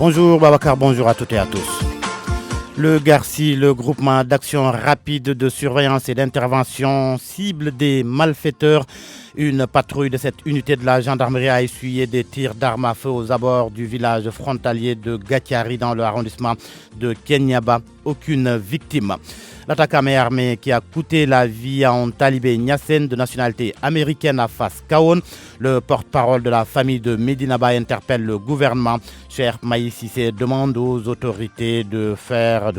Bonjour Babacar, bonjour à toutes et à tous. Le GARCI, le groupement d'action rapide de surveillance et d'intervention, cible des malfaiteurs. Une patrouille de cette unité de la gendarmerie a essuyé des tirs d'armes à feu aux abords du village frontalier de Gatiari dans l'arrondissement de Kenyaba. Aucune victime. L'attaque à main armée qui a coûté la vie à un talibé Nyassen de nationalité américaine à Fas Kaon. Le porte-parole de la famille de Medina Baye interpelle le gouvernement. Cher Maï Sissé demande aux autorités de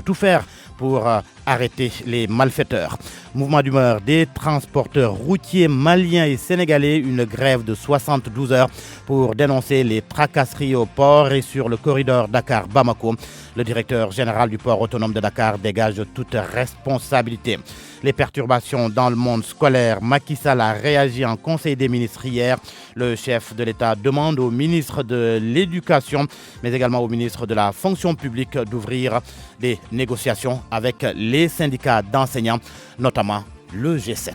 tout faire pour arrêter les malfaiteurs. Mouvement d'humeur des transporteurs routiers maliens et sénégalais, une grève de 72 heures pour dénoncer les tracasseries au port et sur le corridor Dakar-Bamako. Le directeur général du port autonome de Dakar dégage toute responsabilité. Les perturbations dans le monde scolaire, Macky Sall a réagi en Conseil des ministres hier. Le chef de l'État demande au ministre de l'Éducation, mais également au ministre de la Fonction publique d'ouvrir des négociations avec les syndicats d'enseignants, notamment le G7.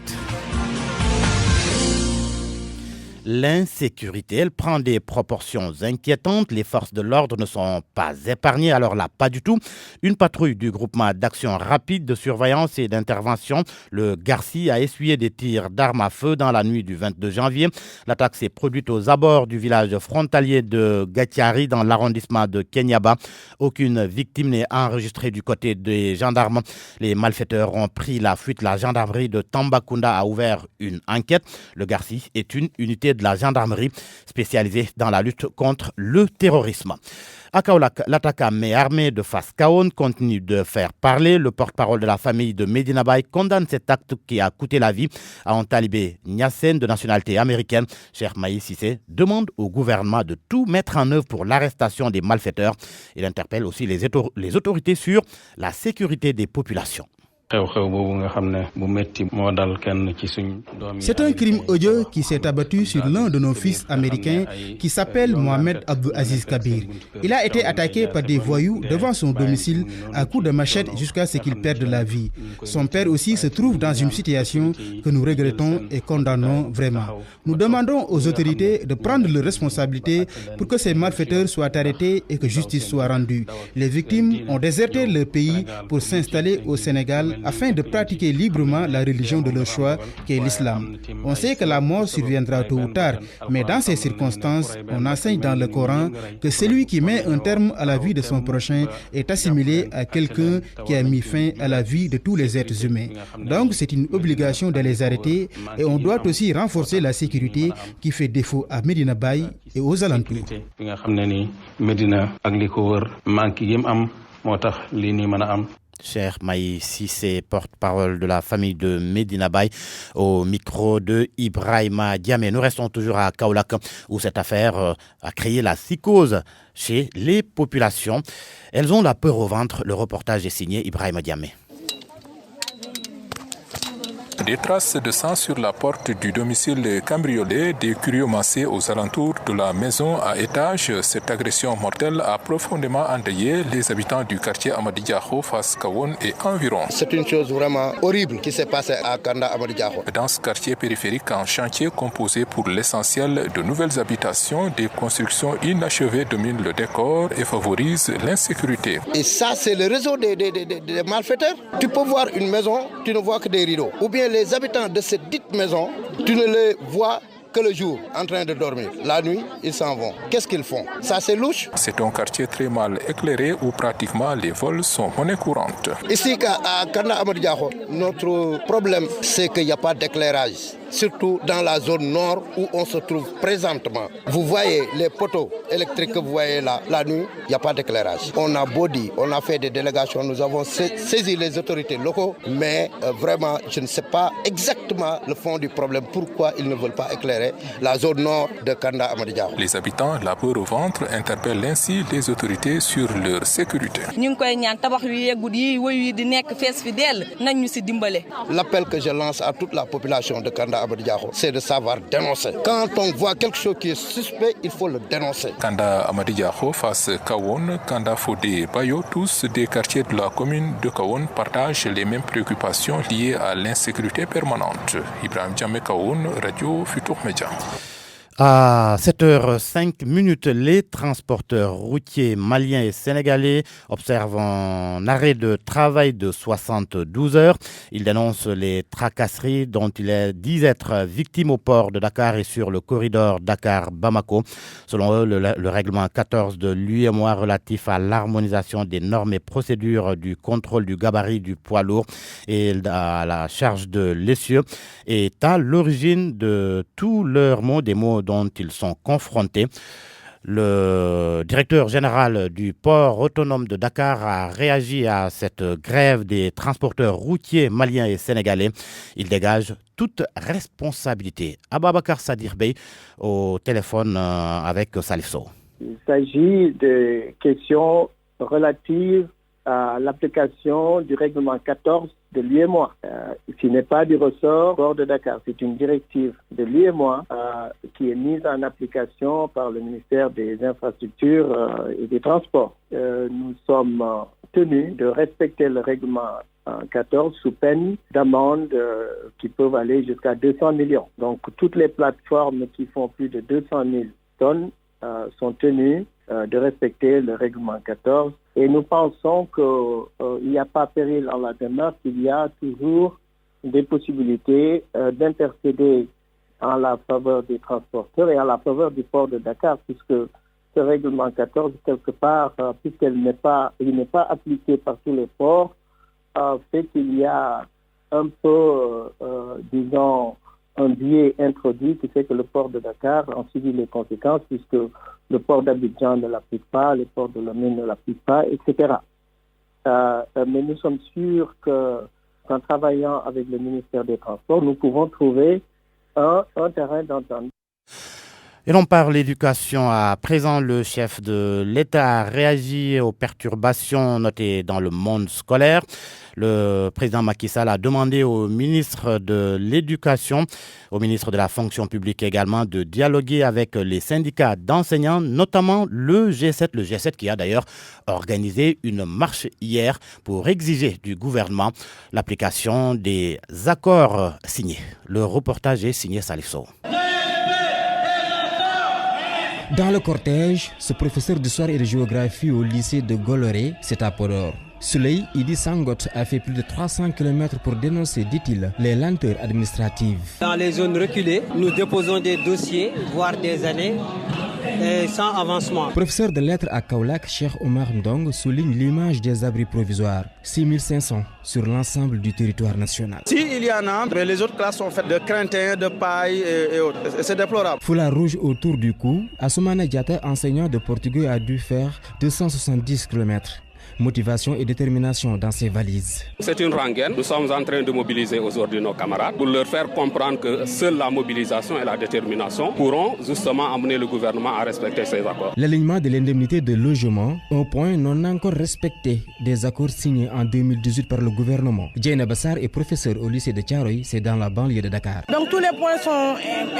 L'insécurité, elle prend des proportions inquiétantes. Les forces de l'ordre ne sont pas épargnées, alors là, pas du tout. Une patrouille du groupement d'action rapide de surveillance et d'intervention, le GARCI, a essuyé des tirs d'armes à feu dans la nuit du 22 janvier. L'attaque s'est produite aux abords du village frontalier de Gatiari dans l'arrondissement de Kenyaba. Aucune victime n'est enregistrée du côté des gendarmes. Les malfaiteurs ont pris la fuite. La gendarmerie de Tambacounda a ouvert une enquête. Le GARCI est une unité de la gendarmerie spécialisée dans la lutte contre le terrorisme. À Kaolack, l'attaque à main armée de Fas Kaon continue de faire parler. Le porte-parole de la famille de Medina Baye condamne cet acte qui a coûté la vie à un talibé Nyassen de nationalité américaine. Cheikh Maï Sissé demande au gouvernement de tout mettre en œuvre pour l'arrestation des malfaiteurs. Il interpelle aussi les autorités sur la sécurité des populations. C'est un crime odieux qui s'est abattu sur l'un de nos fils américains qui s'appelle Mohamed Abdou Aziz Kabir. Il a été attaqué par des voyous devant son domicile à coups de machette jusqu'à ce qu'il perde la vie. Son père aussi se trouve dans une situation que nous regrettons et condamnons vraiment. Nous demandons aux autorités de prendre leurs responsabilités pour que ces malfaiteurs soient arrêtés et que justice soit rendue. Les victimes ont déserté leur pays pour s'installer au Sénégal afin de pratiquer librement la religion de leur choix, qui est l'islam. On sait que la mort surviendra tôt ou tard, mais dans ces circonstances, on enseigne dans le Coran que celui qui met un terme à la vie de son prochain est assimilé à quelqu'un qui a mis fin à la vie de tous les êtres humains. Donc c'est une obligation de les arrêter et on doit aussi renforcer la sécurité qui fait défaut à Medina Baye et aux alentours. Cher Maï Sissé, porte-parole de la famille de Medina Baye, au micro de Ibrahima Diamé. Nous restons toujours à Kaolack, où cette affaire a créé la psychose chez les populations. Elles ont la peur au ventre. Le reportage est signé Ibrahima Diamé. Des traces de sang sur la porte du domicile cambriolé, des curieux massés aux alentours de la maison à étage. Cette agression mortelle a profondément endeuillé les habitants du quartier Amady Diakho, Fas Kaon et environ. C'est une chose vraiment horrible qui s'est passée à Kanda Amady Diakho. Dans ce quartier périphérique en chantier composé pour l'essentiel de nouvelles habitations, des constructions inachevées dominent le décor et favorisent l'insécurité. Et ça, c'est le réseau des malfaiteurs. Tu peux voir une maison, tu ne vois que des rideaux. Ou bien les habitants de cette dite maison, tu ne les vois que le jour, en train de dormir. La nuit, ils s'en vont. Qu'est-ce qu'ils font? Ça, c'est louche. C'est un quartier très mal éclairé où pratiquement les vols sont monnaie courante. Ici, à Kanda Amady Diakho, notre problème, c'est qu'il n'y a pas d'éclairage. Surtout dans la zone nord où on se trouve présentement. Vous voyez les poteaux électriques que vous voyez là, la nuit, il n'y a pas d'éclairage. On a beau dire, on a fait des délégations, nous avons saisi les autorités locaux, mais vraiment, je ne sais pas exactement le fond du problème, pourquoi ils ne veulent pas éclairer la zone nord de Kanda Amady Diakho. Les habitants, la peur au ventre, interpellent ainsi les autorités sur leur sécurité. L'appel que je lance à toute la population de Kanda Amady Diakho, c'est de savoir dénoncer. Quand on voit quelque chose qui est suspect, il faut le dénoncer. Kanda Amady Diakho, Fas Kaon, Kanda Fodé, Bayo, tous des quartiers de la commune de Kaon partagent les mêmes préoccupations liées à l'insécurité permanente. Ibrahim Diamé Kaon, Radio Futur Média. À 7h05, les transporteurs routiers maliens et sénégalais observent un arrêt de travail de 72 heures. Ils dénoncent les tracasseries dont ils disent être victimes au port de Dakar et sur le corridor Dakar-Bamako. Selon eux, le règlement 14 de l'UEMOA relatif à l'harmonisation des normes et procédures du contrôle du gabarit du poids lourd et à la charge de l'essieu est à l'origine de tous leurs maux, des maux dont ils sont confrontés. Le directeur général du port autonome de Dakar a réagi à cette grève des transporteurs routiers maliens et sénégalais. Il dégage toute responsabilité. Ababakar Sadir Bey au téléphone avec Salif Sow. Il s'agit de questions relatives à l'application du règlement 14 de l'UEMOA, qui n'est pas du ressort du port de Dakar. C'est une directive de l'UEMOA qui est mise en application par le ministère des Infrastructures et des Transports. Nous sommes tenus de respecter le règlement 14 sous peine d'amende qui peuvent aller jusqu'à 200 millions. Donc toutes les plateformes qui font plus de 200 000 tonnes sont tenues de respecter le règlement 14. Et nous pensons qu'il n'y a pas péril en la démarche, il y a toujours des possibilités d'intercéder en la faveur des transporteurs et en la faveur du port de Dakar, puisque ce règlement 14, quelque part, puisqu'il n'est pas appliqué par tous les ports, fait qu'il y a un peu, disons, un biais introduit qui fait que le port de Dakar en subit les conséquences, puisque le port d'Abidjan ne l'applique pas, le port de Lomé ne l'applique pas, etc. Mais nous sommes sûrs qu'en travaillant avec le ministère des Transports, nous pouvons trouver un terrain d'entente. Et l'on parle d'éducation. À présent, le chef de l'État a réagi aux perturbations notées dans le monde scolaire. Le président Macky Sall a demandé au ministre de l'Éducation, au ministre de la Fonction publique également, de dialoguer avec les syndicats d'enseignants, notamment le G7 qui a d'ailleurs organisé une marche hier pour exiger du gouvernement l'application des accords signés. Le reportage est signé Salif Sow. Dans le cortège, ce professeur d'histoire et de géographie au lycée de Goloré, c'est à Podor. Souley Idi Sangot a fait plus de 300 km pour dénoncer, dit-il, les lenteurs administratives. Dans les zones reculées, nous déposons des dossiers, voire des années, sans avancement. Professeur de lettres à Kaolack, Cheikh Omar Ndong souligne l'image des abris provisoires, 6500 sur l'ensemble du territoire national. S'il y en a, mais les autres classes sont faites de crintin, de paille et autres. C'est déplorable. Foulard rouge autour du cou, Assoumana Diatta, enseignant de portugais, a dû faire 270 km. Motivation et détermination dans ses valises. C'est une rengaine. Nous sommes en train de mobiliser aujourd'hui nos camarades pour leur faire comprendre que seule la mobilisation et la détermination pourront justement amener le gouvernement à respecter ces accords. L'alignement de l'indemnité de logement, un point non encore respecté des accords signés en 2018 par le gouvernement. Djaina Bassar est professeur au lycée de Thiaroye, c'est dans la banlieue de Dakar. Donc tous les points sont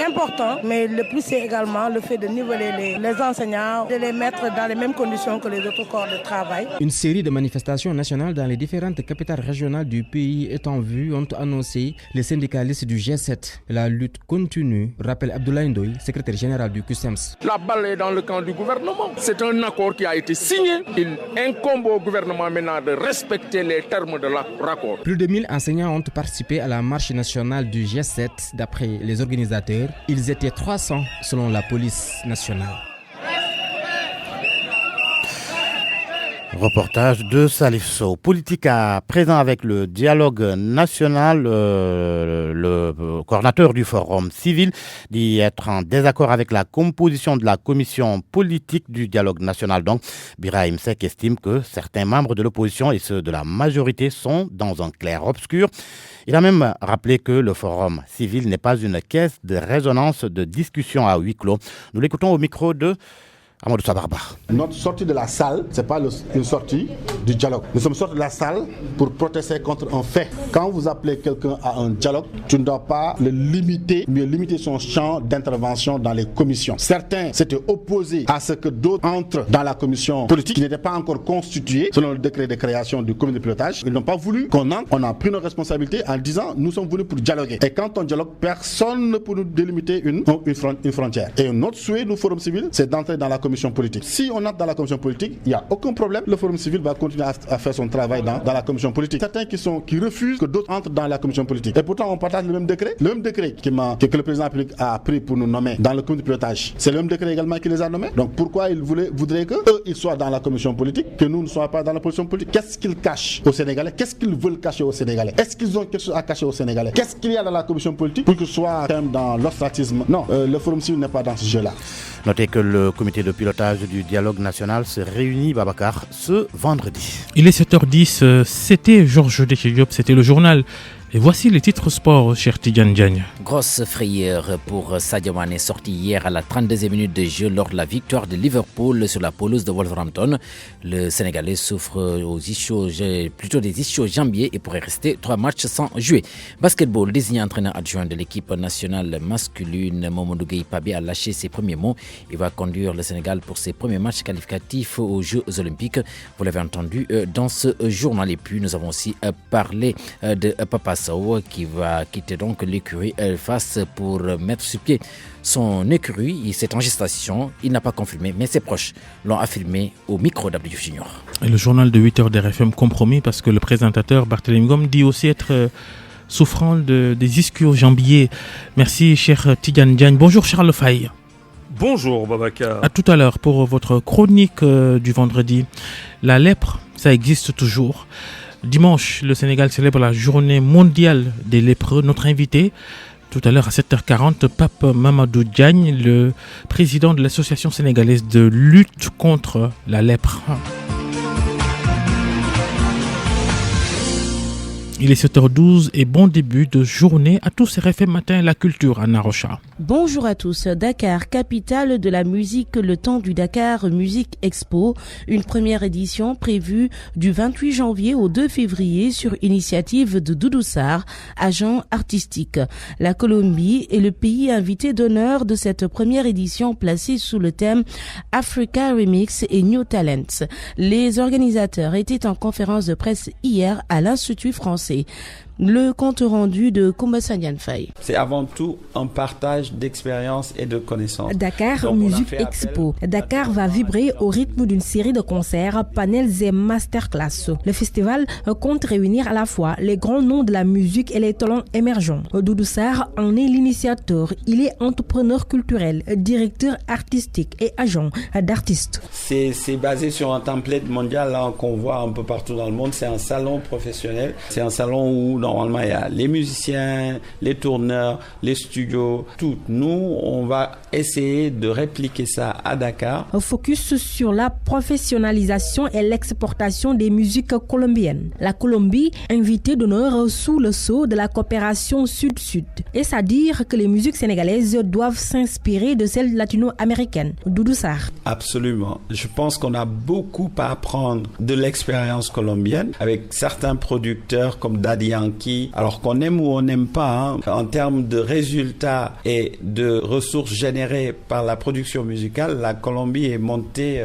importants, mais le plus c'est également le fait de niveler les enseignants, de les mettre dans les mêmes conditions que les autres corps de travail. Une série de manifestations nationales dans les différentes capitales régionales du pays est en vue, ont annoncé les syndicalistes du G7. La lutte continue, rappelle Abdoulaye Ndoye, secrétaire général du CUSEMS. La balle est dans le camp du gouvernement. C'est un accord qui a été signé. Il incombe au gouvernement maintenant de respecter les termes de l'accord. Plus de 1000 enseignants ont participé à la marche nationale du G7. D'après les organisateurs, ils étaient 300 selon la police nationale. Reportage de Salif Sow. Politique à présent avec le dialogue national. Le coordinateur du Forum civil dit être en désaccord avec la composition de la commission politique du dialogue national. Donc, Birahim Seck estime que certains membres de l'opposition et ceux de la majorité sont dans un clair-obscur. Il a même rappelé que le Forum civil n'est pas une caisse de résonance de discussion à huis clos. Nous l'écoutons au micro de Amadou Sabarba. Notre sortie de la salle, ce n'est pas une sortie du dialogue. Nous sommes sortis de la salle pour protester contre un fait. Quand vous appelez quelqu'un à un dialogue, tu ne dois pas le limiter, mais limiter son champ d'intervention dans les commissions. Certains s'étaient opposés à ce que d'autres entrent dans la commission politique qui n'était pas encore constituée selon le décret de création du comité de pilotage. Ils n'ont pas voulu qu'on entre. On a pris nos responsabilités en disant nous sommes venus pour dialoguer. Et quand on dialogue, personne ne peut nous délimiter une frontière. Et notre souhait, nous, Forum Civil, c'est d'entrer dans la commission politique. Si on entre dans la commission politique, il n'y a aucun problème. Le Forum Civil va continuer à faire son travail dans la commission politique. Certains qui refusent que d'autres entrent dans la commission politique. Et pourtant, on partage le même décret. Le même décret que le président a pris pour nous nommer dans le comité de pilotage. C'est le même décret également qui les a nommés. Donc pourquoi ils voudraient qu'eux, ils soient dans la commission politique, que nous ne soyons pas dans la commission politique? Qu'est-ce qu'ils cachent aux Sénégalais? Qu'est-ce qu'ils veulent cacher aux Sénégalais? Est-ce qu'ils ont quelque chose à cacher aux Sénégalais? Qu'est-ce qu'il y a dans la commission politique pour que ce soit dans l'ostracisme? Non, le Forum Civil n'est pas dans ce jeu-là. Notez que le comité de pilotage du dialogue national se réunit, Babacar, ce vendredi. Il est 7h10, c'était Georges Diop, c'était le journal. Et voici les titres sport, cher Tidjane Diagne. Grosse frayeur pour Sadio Mané, sorti hier à la 32e minute de jeu lors de la victoire de Liverpool sur la pelouse de Wolverhampton. Le Sénégalais souffre des ischio-jambiers et pourrait rester 3 matchs sans jouer. Basketball, désigné entraîneur adjoint de l'équipe nationale masculine, Mamadou Gueye Pabé a lâché ses premiers mots. Il va conduire le Sénégal pour ses premiers matchs qualificatifs aux Jeux Olympiques. Vous l'avez entendu dans ce journal. Et puis nous avons aussi parlé de Papa Sow qui va quitter donc l'écurie face pour mettre sur pied son écurie. C'est en gestation, il n'a pas confirmé, mais ses proches l'ont affirmé au micro d'Abdou Diouf Junior. Et le journal de 8h d'RFM compromis parce que le présentateur Barthélémy Ngom dit aussi être souffrant des ischio-jambiers. Merci cher Tidjane Diagne. Bonjour Charles Faye. Bonjour Babacar. À tout à l'heure pour votre chronique du vendredi. La lèpre, ça existe toujours. Dimanche, le Sénégal célèbre la journée mondiale des lépreux. Notre invité, tout à l'heure à 7h40, Pape Mamadou Diagne, le président de l'association sénégalaise de lutte contre la lèpre. Il est 7h12 et bon début de journée à tous RFM Matin la culture, Anna Rocha. Bonjour à tous. Dakar, capitale de la musique, le temps du Dakar Music Expo. Une première édition prévue du 28 janvier au 2 février sur initiative de Doudou Sarr, agent artistique. La Colombie est le pays invité d'honneur de cette première édition placée sous le thème Africa Remix et New Talents. Les organisateurs étaient en conférence de presse hier à l'Institut français. Le compte rendu de Koumba Sandiane Faye. C'est avant tout un partage d'expériences et de connaissances. Dakar Music Expo. Dakar va vibrer au rythme d'une série de concerts, panels et masterclass. Le festival compte réunir à la fois les grands noms de la musique et les talents émergents. Doudou Sarr en est l'initiateur. Il est entrepreneur culturel, directeur artistique et agent d'artistes. C'est basé sur un template mondial là, qu'on voit un peu partout dans le monde. C'est un salon professionnel. C'est un salon où normalement, il y a les musiciens, les tourneurs, les studios, tout. Nous, on va essayer de répliquer ça à Dakar. Focus sur la professionnalisation et l'exportation des musiques colombiennes. La Colombie, invitée d'honneur sous le sceau de la coopération Sud-Sud. Est-ce à dire que les musiques sénégalaises doivent s'inspirer de celles latino-américaines? Doudou Sarr. Absolument. Je pense qu'on a beaucoup à apprendre de l'expérience colombienne avec certains producteurs comme Daddy Yankee. Alors qu'on aime ou on n'aime pas, en termes de résultats et de ressources générées par la production musicale, la Colombie est montée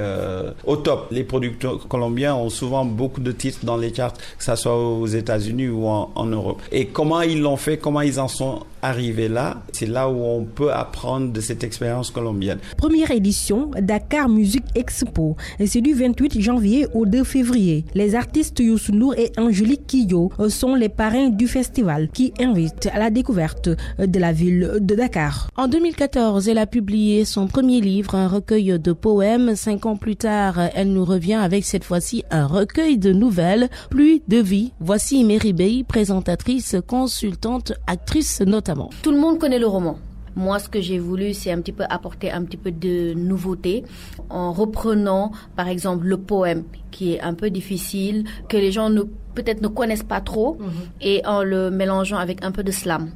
au top. Les producteurs colombiens ont souvent beaucoup de titres dans les charts, que ce soit aux États-Unis ou en Europe. Et comment ils l'ont fait, comment ils en sont arrivés là, c'est là où on peut apprendre de cette expérience colombienne. Première édition, Dakar Music Expo. C'est du 28 janvier au 2 février. Les artistes Youssou N'Dour et Angélique Kidjo sont les parrains du festival qui invite à la découverte de la ville de Dakar. En 2014, elle a publié son premier livre, un recueil de poèmes. 5 ans plus tard, elle nous revient avec cette fois-ci un recueil de nouvelles, Pluie de vie. Voici Mary Bey, présentatrice, consultante, actrice notamment. Tout le monde connaît le roman. Moi, ce que j'ai voulu, c'est un petit peu apporter un petit peu de nouveauté en reprenant, par exemple, le poème qui est un peu difficile, que les gens ne peut-être ne connaissent pas trop, et en le mélangeant avec un peu de slam.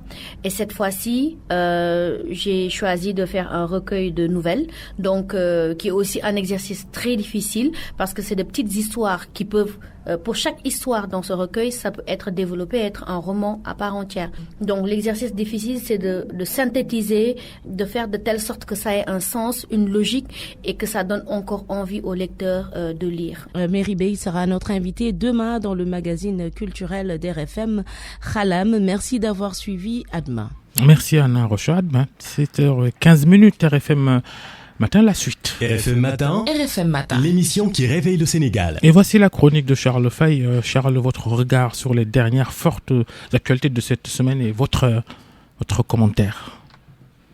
Et cette fois-ci, j'ai choisi de faire un recueil de nouvelles, donc qui est aussi un exercice très difficile parce que c'est de petites histoires qui peuvent, pour chaque histoire dans ce recueil, ça peut être développé, être un roman à part entière. Donc l'exercice difficile, c'est de synthétiser, de faire de telle sorte que ça ait un sens, une logique, et que ça donne encore envie au lecteur de lire. Mary Bey sera notre invitée demain dans le magazine culturel d'RFM. Khalam, merci d'avoir suivi. À demain. Merci Anna Rocha. 7h15 RFM Matin, la suite. RFM Matin. RFM Matin. L'émission qui réveille le Sénégal. Et voici la chronique de Charles Faye. Charles, votre regard sur les dernières fortes actualités de cette semaine et votre commentaire.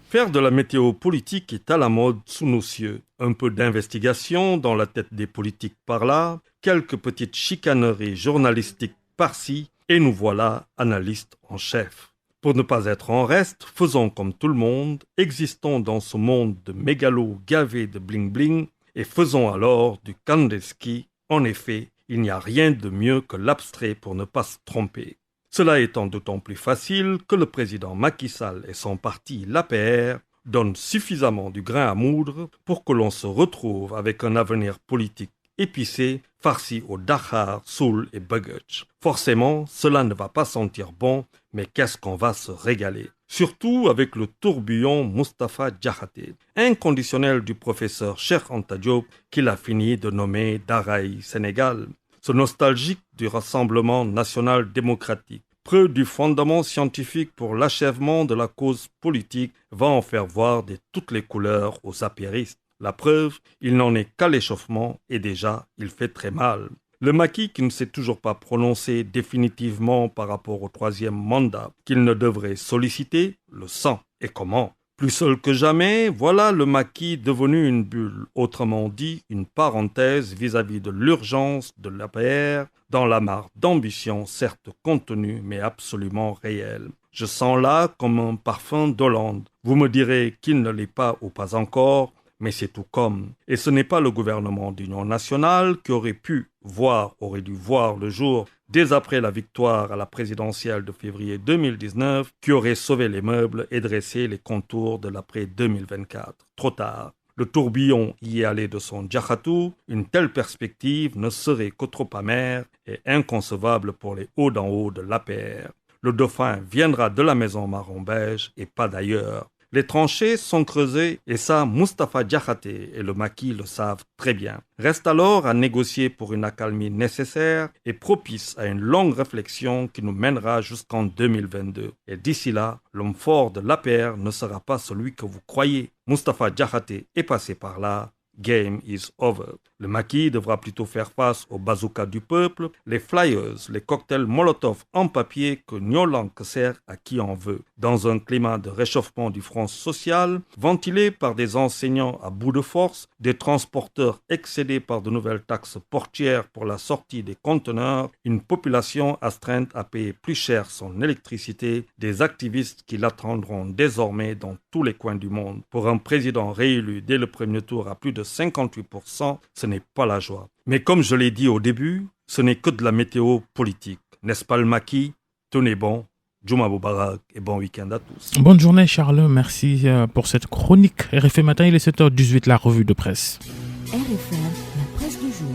Faire de la météo politique est à la mode sous nos cieux. Un peu d'investigation dans la tête des politiques par là, quelques petites chicaneries journalistiques par-ci, et nous voilà analystes en chef. Pour ne pas être en reste, faisons comme tout le monde, existons dans ce monde de mégalos gavés de bling-bling et faisons alors du Kandeski. En effet, il n'y a rien de mieux que l'abstrait pour ne pas se tromper. Cela étant d'autant plus facile que le président Macky Sall et son parti, l'APR, donnent suffisamment du grain à moudre pour que l'on se retrouve avec un avenir politique épicé, farci au Dakar, Soul et Buggage. Forcément, cela ne va pas sentir bon, mais qu'est-ce qu'on va se régaler. Surtout avec le tourbillon Moustapha Diakhaté, inconditionnel du professeur Cheikh Anta Diop qu'il a fini de nommer Daraï Sénégal. Ce nostalgique du Rassemblement national démocratique, preuve du fondement scientifique pour l'achèvement de la cause politique, va en faire voir de toutes les couleurs aux apéristes. La preuve, il n'en est qu'à l'échauffement et déjà, il fait très mal. Le Macky qui ne s'est toujours pas prononcé définitivement par rapport au 3e mandat qu'il ne devrait solliciter, le sent. Et comment ? Plus seul que jamais, voilà le Macky devenu une bulle, autrement dit une parenthèse vis-à-vis de l'urgence de l'APR, dans la mare d'ambition certes contenue mais absolument réelle. Je sens là comme un parfum d'Hollande. Vous me direz qu'il ne l'est pas ou pas encore, mais c'est tout comme. Et ce n'est pas le gouvernement d'union nationale qui aurait dû voir le jour dès après la victoire à la présidentielle de février 2019, qui aurait sauvé les meubles et dressé les contours de l'après 2024. Trop tard. Le tourbillon y est allé de son Diakhatou, une telle perspective ne serait que trop amère et inconcevable pour les hauts d'en haut de l'APR. Le dauphin viendra de la maison marron-beige et pas d'ailleurs. Les tranchées sont creusées et ça, Moustapha Diakhaté et le Macky le savent très bien. Reste alors à négocier pour une accalmie nécessaire et propice à une longue réflexion qui nous mènera jusqu'en 2022. Et d'ici là, l'homme fort de l'APR ne sera pas celui que vous croyez. Moustapha Diakhaté est passé par là. Game is over. Le Macky devra plutôt faire face aux bazookas du peuple, les flyers, les cocktails Molotov en papier que Nyolank sert à qui en veut. Dans un climat de réchauffement du front social, ventilé par des enseignants à bout de force, des transporteurs excédés par de nouvelles taxes portières pour la sortie des conteneurs, une population astreinte à payer plus cher son électricité, des activistes qui l'attendront désormais dans tous les coins du monde. Pour un président réélu dès le premier tour à plus de 58%, ce n'est pas la joie. Mais comme je l'ai dit au début, ce n'est que de la météo politique. N'est-ce pas le Macky ? Tenez bon, Juma Mubarak et bon week-end à tous. Bonne journée Charles, merci pour cette chronique. RFM Matin, il est 7h18, la revue de presse. RFM, la presse du jour.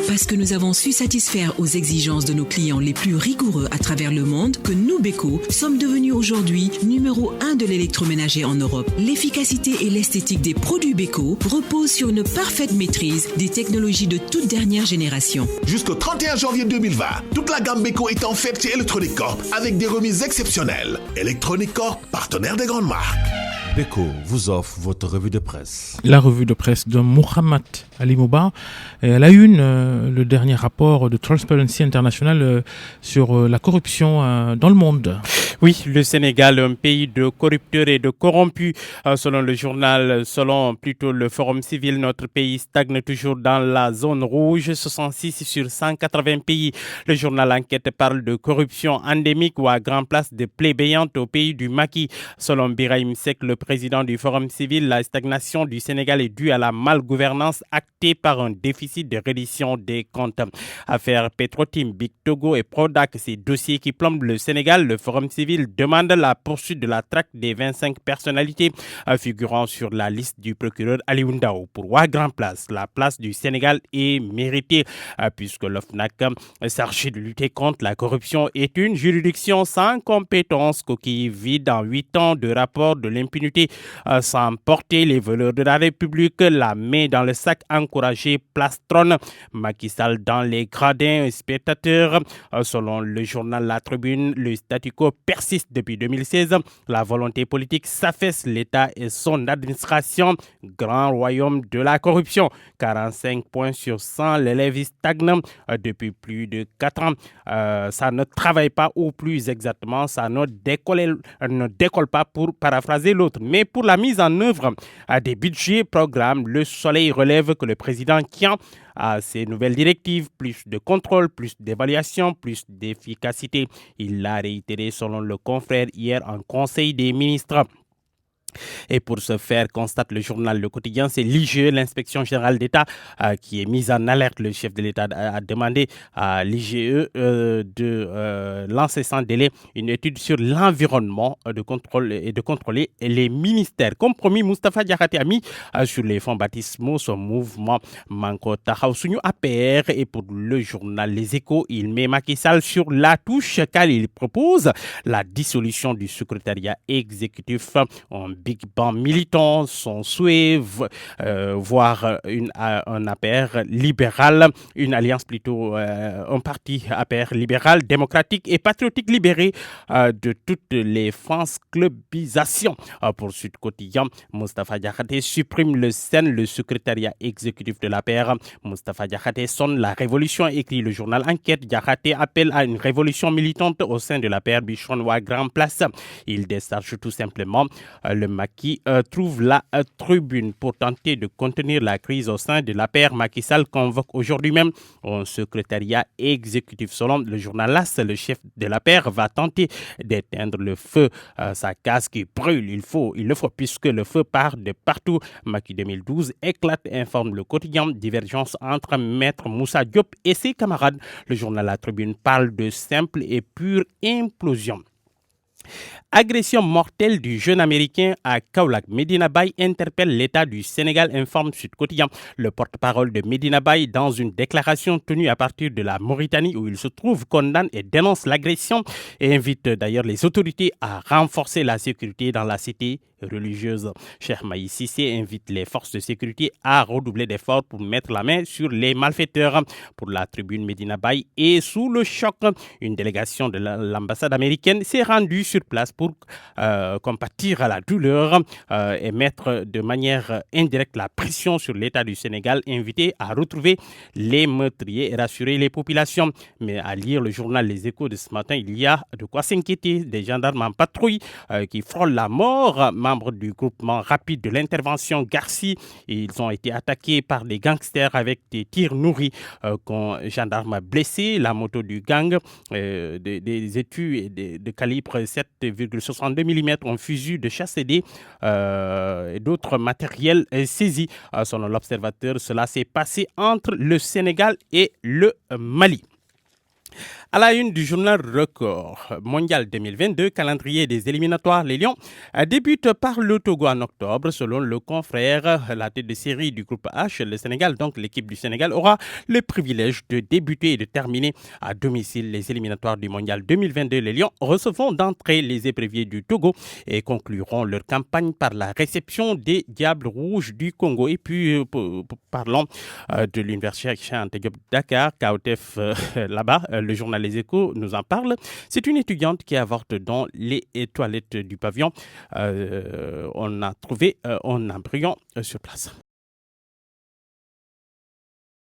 Parce que nous avons su satisfaire aux exigences de nos clients les plus rigoureux à travers le monde, que nous, Beko, sommes devenus aujourd'hui numéro 1 de l'électroménager en Europe. L'efficacité et l'esthétique des produits Beko reposent sur une parfaite maîtrise des technologies de toute dernière génération. Jusqu'au 31 janvier 2020, toute la gamme Beko est en fête chez Electronic Corp avec des remises exceptionnelles. Electronic Corp, partenaire des grandes marques. Beko vous offre votre revue de presse. La revue de presse de Mohamed Ali Mouba. Elle a eu le dernier rapport de Transparency International sur la corruption dans le monde. Oui, le Sénégal, un pays de corrupteurs et de corrompus. Selon le journal, selon plutôt le Forum civil, notre pays stagne toujours dans la zone rouge, 66 sur 180 pays. Le journal Enquête parle de corruption endémique ou à grande place de plébéante au pays du Macky. Selon Birahim Seck, le président du Forum civil, la stagnation du Sénégal est due à la malgouvernance actée par un déficit de reddition des comptes. Affaire Petrotim, Big Togo et Prodac, ces dossiers qui plombent le Sénégal, le Forum civil demande la poursuite de la traque des 25 personnalités figurant sur la liste du procureur Ali Oundao. Pour Grand Place, la place du Sénégal est méritée puisque l'OFNAC, chargé de lutter contre la corruption, est une juridiction sans compétence, coquille vide en 8 ans de rapport de l'impunité sans porter les voleurs de la République, la main dans le sac, encouragé plastronne Macky Sall dans les gradins spectateurs. Selon le journal La Tribune, le statu quo persiste depuis 2016. La volonté politique s'affaisse, l'État et son administration, grand royaume de la corruption. 45 points sur 100, l'élève stagne depuis plus de 4 ans. Ça ne travaille pas, ou plus exactement, ça ne décolle pas, pour paraphraser l'autre. Mais pour la mise en œuvre des budgets, programmes, le Soleil relève que le président tient à ces nouvelles directives, plus de contrôle, plus d'évaluation, plus d'efficacité. Il l'a réitéré selon le confrère hier en Conseil des ministres. Et pour ce faire, constate le journal Le Quotidien, c'est l'IGE, l'inspection générale d'État, qui est mise en alerte. Le chef de l'État a demandé à l'IGE de lancer sans délai une étude sur l'environnement de contrôler les ministères. Comme promis, Moustapha Diakhaté a mis sur les fonds baptismaux son mouvement Manko Taxawu Suñu APR. Et pour le journal Les Échos, il met Macky Sall sur la touche car il propose la dissolution du secrétariat exécutif. Big Bang militant, son souhait, voire un APR libéral, une alliance plutôt, un parti APR libéral, démocratique et patriotique libéré de toutes les France clubisations. Pour Sud Quotidien, Moustapha Diakhaté supprime le secrétariat exécutif de l'APR. Moustapha Diakhaté sonne la révolution, écrit le journal Enquête. Diakhaté appelle à une révolution militante au sein de l'APR Bichonnois Grand Place. Il décharge tout simplement le Macky trouve la tribune pour tenter de contenir la crise au sein de l'APR. Macky Sall convoque aujourd'hui même un secrétariat exécutif. Selon le journal LAS, le chef de l'APR va tenter d'éteindre le feu. Sa case qui brûle, il le faut puisque le feu part de partout. Macky 2012 éclate, informe le quotidien. Divergence entre Maître Moussa Diop et ses camarades. Le journal La Tribune parle de simple et pure implosion. Agression mortelle du jeune américain à Kaolack. Medina Baye interpelle l'État du Sénégal, informe Sud Quotidien. Le porte-parole de Medina Baye, dans une déclaration tenue à partir de la Mauritanie où il se trouve, condamne et dénonce l'agression et invite d'ailleurs les autorités à renforcer la sécurité dans la cité religieuse. Cheikh Maï Cissé invite les forces de sécurité à redoubler d'efforts pour mettre la main sur les malfaiteurs. Pour la tribune, Medina Baye est sous le choc. Une délégation de l'ambassade américaine s'est rendue sur place pour compatir à la douleur et mettre de manière indirecte la pression sur l'État du Sénégal, invité à retrouver les meurtriers et rassurer les populations. Mais à lire le journal Les Échos de ce matin, il y a de quoi s'inquiéter. Des gendarmes en patrouille qui frôlent la mort, membres du groupement rapide de l'intervention Garci. Ils ont été attaqués par des gangsters avec des tirs nourris. Gendarmes blessés, la moto du gang, des étus de calibre 7,62 mm, un fusil de chasse et d'autres matériels saisis. Selon l'Observateur, cela s'est passé entre le Sénégal et le Mali. À la une du journal Record, mondial 2022, calendrier des éliminatoires, les Lions débutent par le Togo en octobre. Selon le confrère, la tête de série du groupe H, le Sénégal, donc l'équipe du Sénégal, aura le privilège de débuter et de terminer à domicile les éliminatoires du mondial 2022. Les Lions recevront d'entrée les éperviers du Togo et concluront leur campagne par la réception des Diables Rouges du Congo. Et puis, parlons de l'université Cheikh Anta Diop Dakar, KOTF là-bas, le journal Les Échos nous en parle. C'est une étudiante qui avorte dans les toilettes du pavillon. On a trouvé un embryon sur place.